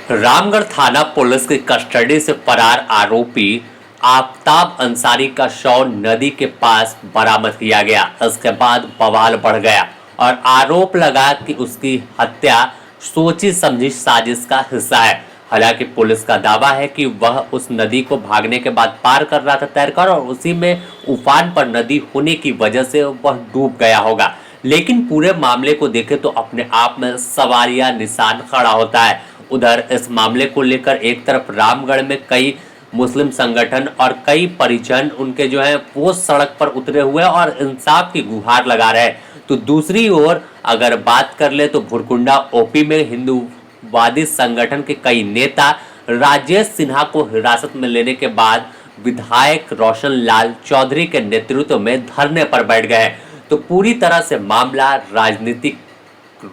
रामगढ़ थाना पुलिस की कस्टडी से फरार आरोपी आफताब अंसारी का शव नदी के पास बरामद किया गया। इसके बाद बवाल बढ़ गया और आरोप लगा कि उसकी हत्या सोची समझी साजिश का हिस्सा है। हालांकि पुलिस का दावा है कि वह उस नदी को भागने के बाद पार कर रहा था तैरकर, और उसी में उफान पर नदी होने की वजह से वह डूब गया होगा। लेकिन पूरे मामले को देखें तो अपने आप में सवालिया निशान खड़ा होता है। उधर इस मामले को लेकर एक तरफ रामगढ़ में कई मुस्लिम संगठन और कई परिजन उनके जो है वो सड़क पर उतरे हुए और इंसाफ की गुहार लगा रहे हैं, तो दूसरी ओर अगर बात कर ले तो भुरकुंडा ओपी में हिंदूवादी संगठन के कई नेता राजेश सिन्हा को हिरासत में लेने के बाद विधायक रोशन लाल चौधरी के नेतृत्व में धरने पर बैठ गए। तो पूरी तरह से मामला राजनीतिक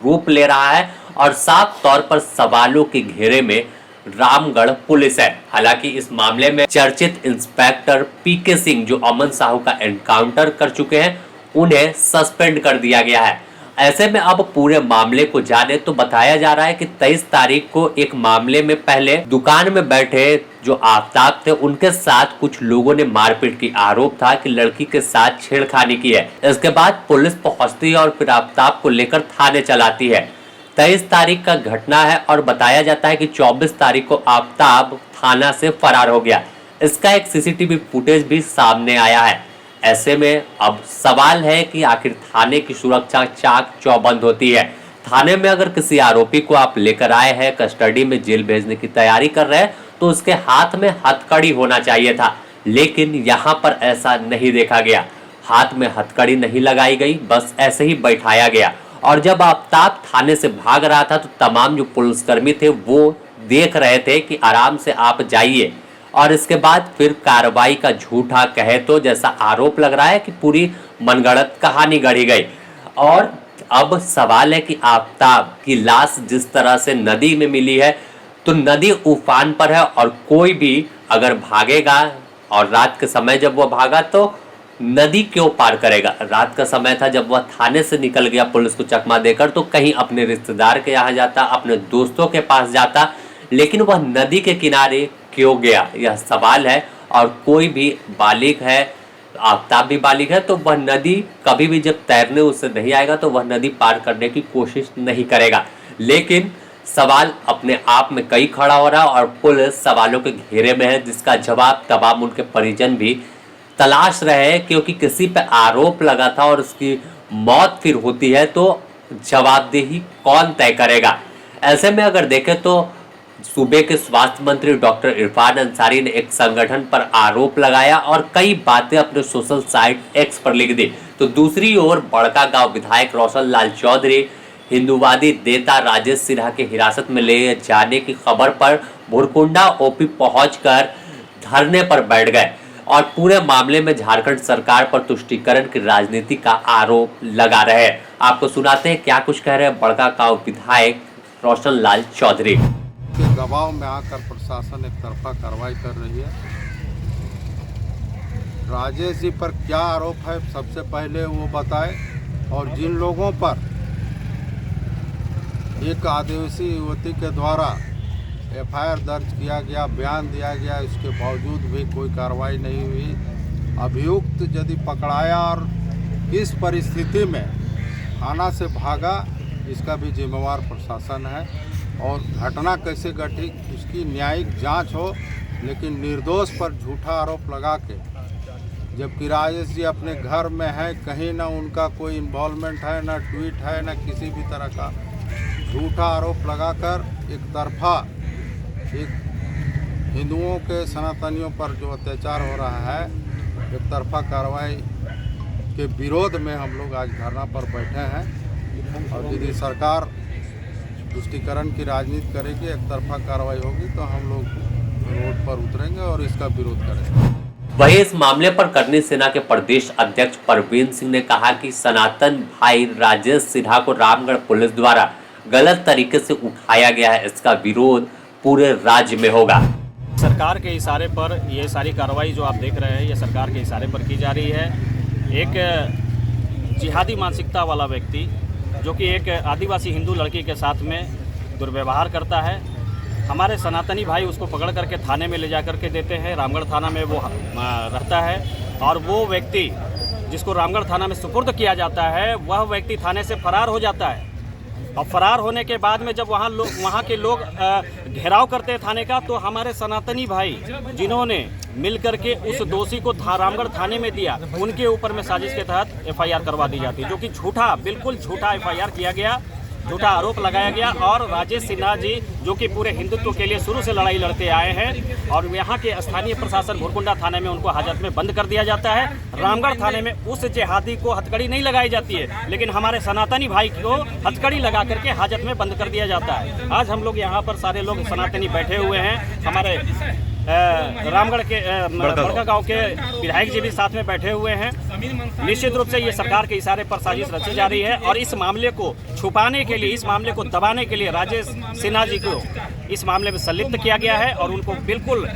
रूप ले रहा है और साफ तौर पर सवालों के घेरे में रामगढ़ पुलिस है। हालांकि इस मामले में चर्चित इंस्पेक्टर पीके सिंह जो अमन साहू का एनकाउंटर कर चुके हैं, उन्हें सस्पेंड कर दिया गया है। ऐसे में अब पूरे मामले को जाने तो बताया जा रहा है कि 23 तारीख को एक मामले में पहले दुकान में बैठे जो आफताब थे उनके साथ कुछ लोगों ने मारपीट की आरोप था कि लड़की के साथ छेड़खानी की है। इसके बाद पुलिस पहुंचती है और फिर आफताब को लेकर थाने चलाती है। 23 तारीख का घटना है और बताया जाता है कि 24 तारीख को आफताब थाना से फरार हो गया। इसका एक सीसीटीवी फुटेज भी सामने आया है। ऐसे में अब सवाल है कि आखिर थाने की सुरक्षा चाक चौबंद होती है। थाने में अगर किसी आरोपी को आप लेकर आए हैं, कस्टडी में जेल भेजने की तैयारी कर रहे हैं, तो उसके हाथ में हथकड़ी होना चाहिए था, लेकिन यहाँ पर ऐसा नहीं देखा गया। हाथ में हथकड़ी नहीं लगाई गई, बस ऐसे ही बैठाया गया। और जब आफताब थाने से भाग रहा था तो तमाम जो पुलिसकर्मी थे वो देख रहे थे कि आराम से आप जाइए, और इसके बाद फिर कार्रवाई का झूठा कहे तो जैसा आरोप लग रहा है कि पूरी मनगढ़ंत कहानी गढ़ी गई। और अब सवाल है कि आफताब की लाश जिस तरह से नदी में मिली है, तो नदी उफान पर है और कोई भी अगर भागेगा, और रात के समय जब वह भागा तो नदी क्यों पार करेगा? रात का समय था जब वह थाने से निकल गया पुलिस को चकमा देकर, तो कहीं अपने रिश्तेदार के यहाँ जाता, अपने दोस्तों के पास जाता, लेकिन वह नदी के किनारे क्यों गया, यह सवाल है। और कोई भी बालिग है, आफताब भी बालिग है, तो वह नदी कभी भी जब तैरने उससे नहीं आएगा तो वह नदी पार करने की कोशिश नहीं करेगा। लेकिन सवाल अपने आप में कई खड़ा हो रहा है और पुलिस सवालों के घेरे में है, जिसका जवाब तमाम उनके परिजन भी तलाश रहे हैं, क्योंकि किसी पे आरोप लगा था और उसकी मौत फिर होती है तो जवाबदेही कौन तय करेगा। ऐसे में अगर देखें तो सूबे के स्वास्थ्य मंत्री डॉक्टर इरफान अंसारी ने एक संगठन पर आरोप लगाया और कई बातें अपने सोशल साइट एक्स पर लिख दी। तो दूसरी ओर बड़कागांव विधायक रोशन लाल चौधरी हिंदूवादी नेता राजेश सिन्हा के हिरासत में ले जाने की खबर पर भुरकुंडा ओपी पहुंचकर धरने पर बैठ गए और पूरे मामले में झारखंड सरकार पर तुष्टीकरण की राजनीति का आरोप लगा रहे हैं। आपको सुनाते हैं क्या कुछ कह रहे हैं बड़कागांव विधायक रोशन लाल चौधरी। के दबाव में आकर प्रशासन एक तरफा कार्रवाई कर रही है। राजेश जी पर क्या आरोप है सबसे पहले वो बताए, और जिन लोगों पर एक आदिवासी युवती के द्वारा एफआईआर दर्ज किया गया, बयान दिया गया, इसके बावजूद भी कोई कार्रवाई नहीं हुई। अभियुक्त यदि पकड़ाया और किस परिस्थिति में थाना से भागा, इसका भी जिम्मेवार प्रशासन है। और घटना कैसे घटी उसकी न्यायिक जांच हो, लेकिन निर्दोष पर झूठा आरोप लगा के, जबकि राजेश जी अपने घर में है, कहीं ना उनका कोई इन्वॉल्वमेंट है, ना ट्वीट है, ना किसी भी तरह का झूठा आरोप लगाकर एक तरफा एक हिंदुओं के सनातनियों पर जो अत्याचार हो रहा है, एक तरफा कार्रवाई के विरोध में हम लोग आज धरना पर बैठे हैं। और यदि सरकार तुष्टीकरण की राजनीति करेगी, एक तरफा कार्रवाई होगी, तो हम लोग रोड पर उतरेंगे और इसका विरोध करेंगे। वहीं इस मामले पर करनी सेना के प्रदेश अध्यक्ष परवीन सिंह ने कहा कि सनातन भाई राजेश सिन्हा को रामगढ़ पुलिस द्वारा गलत तरीके से उठाया गया है, इसका विरोध पूरे राज्य में होगा। सरकार के इशारे पर ये सारी कार्रवाई जो आप देख रहे हैं, ये सरकार के इशारे पर की जा रही है। एक जिहादी मानसिकता वाला व्यक्ति जो कि एक आदिवासी हिंदू लड़की के साथ में दुर्व्यवहार करता है, हमारे सनातनी भाई उसको पकड़ करके थाने में ले जा करके देते हैं। रामगढ़ थाना में वो रहता है और वो व्यक्ति जिसको रामगढ़ थाना में सुपुर्द किया जाता है वह व्यक्ति थाने से फरार हो जाता है। और फरार होने के बाद में जब वहाँ के लोग घेराव करते हैं थाने का, तो हमारे सनातनी भाई जिन्होंने मिल करके उस दोषी को रामगढ़ थाने में दिया, उनके ऊपर में साजिश के तहत एफआईआर करवा दी जाती है, जो कि झूठा, बिल्कुल झूठा एफआईआर किया गया, झूठा आरोप लगाया गया। और राजेश सिन्हा जी जो कि पूरे हिंदुत्व के लिए शुरू से लड़ाई लड़ते आए हैं और यहाँ के स्थानीय प्रशासन भुरकुंडा थाने में उनको हाजत में बंद कर दिया जाता है। रामगढ़ थाने में उस जिहादी को हथकड़ी नहीं लगाई जाती है, लेकिन हमारे सनातनी भाई को हथकड़ी लगा करके हाजत में बंद कर दिया जाता है। आज हम लोग यहाँ पर सारे लोग सनातनी बैठे हुए हैं, हमारे रामगढ़ के बड़का गांव के विधायक जी भी साथ में बैठे हुए हैं। निश्चित रूप से ये सरकार के इशारे पर साजिश रची जा रही है और इस मामले को छुपाने के लिए, इस मामले को दबाने के लिए राजेश सिन्हा जी को इस मामले में संलिप्त किया गया है और उनको बिल्कुल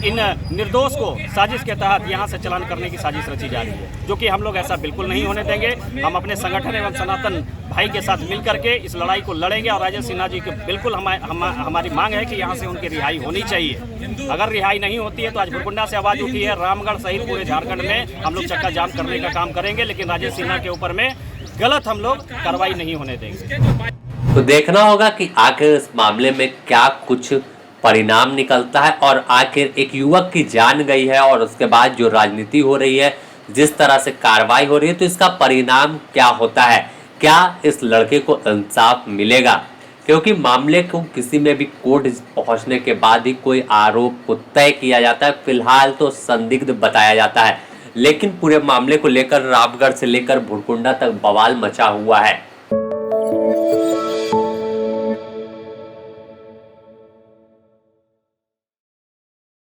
इन निर्दोष को साजिश के तहत यहाँ से चलान करने की साजिश रची जा रही है, जो कि हम लोग ऐसा बिल्कुल नहीं होने देंगे। हम अपने संगठन एवं सनातन भाई के साथ मिल करके इस लड़ाई को लड़ेंगे और राजेश सिन्हा जी की बिल्कुल हमारी मांग है कि यहाँ से उनकी रिहाई होनी चाहिए। अगर रिहाई नहीं होती है तो आज भुरकुंडा से आवाज़ उठी है, रामगढ़ सहित पूरे झारखंड में हम लोग चक्का जाम करने का काम करेंगे, लेकिन राजेश सिन्हा के ऊपर में गलत हम लोग कार्रवाई नहीं होने देंगे। तो देखना होगा कि आखिर इस मामले में क्या कुछ परिणाम निकलता है और आखिर एक युवक की जान गई है और उसके बाद जो राजनीति हो रही है, जिस तरह से कार्रवाई हो रही है, तो इसका परिणाम क्या होता है, क्या इस लड़के को इंसाफ मिलेगा? क्योंकि मामले को किसी में भी कोर्ट पहुंचने के बाद ही कोई आरोप को तय किया जाता है। फिलहाल तो संदिग्ध बताया जाता है, लेकिन पूरे मामले को लेकर रामगढ़ से लेकर भुरकुंडा तक बवाल मचा हुआ है।